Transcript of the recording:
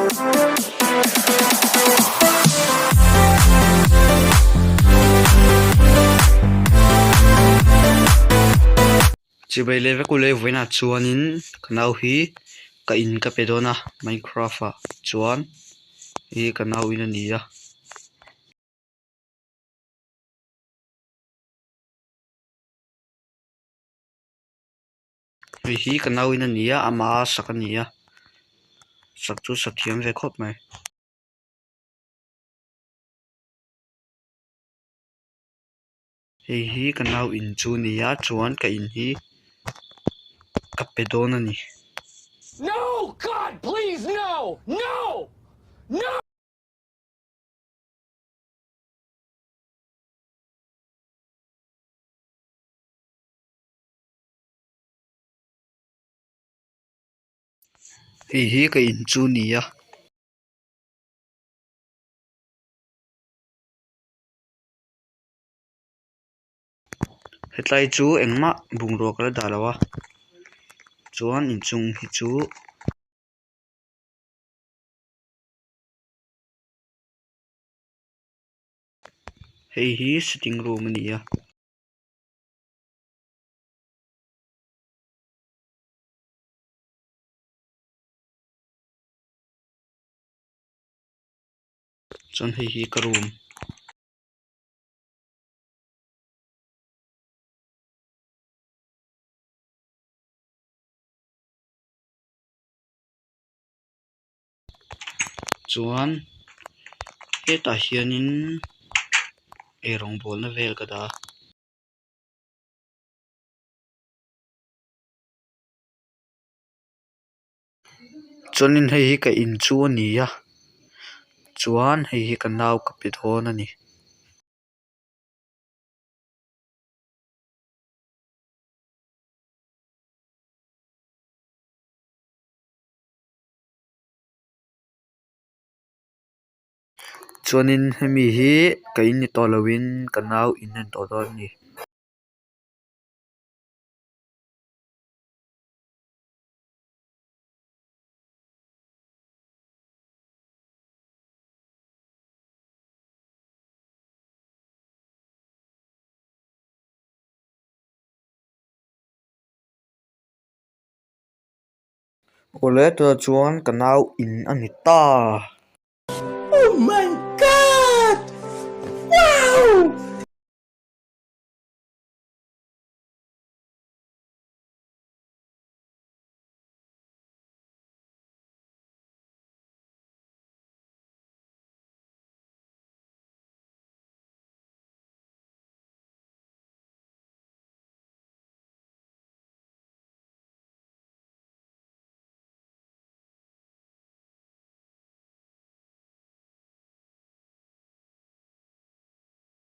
chỉ bây leve cô leve với nát chuan in canal hi ka in ka pedona Minecraft à chuan hi canal in ani à hi canal in ani à ama sak ani à sak chu sak thiam ve khop mai hi canal in chu ni à chuan ka in hi ka pedona ni No, God, please, no! No! No! hi ka in chu ni à hetlai chu engma bungrok la dalawa chuan in chung hi chu hi sitting room ani à chuan hi ka room chuan hetah hianin erong bol na vel ka da chuanin hi ka in chu ani à chuan hi ka nau ka pe dhawn ani chuanin hemi hi ka in ni tawlawin ka nau in an tawh dawn ani ole to chuan ka nau in ani ta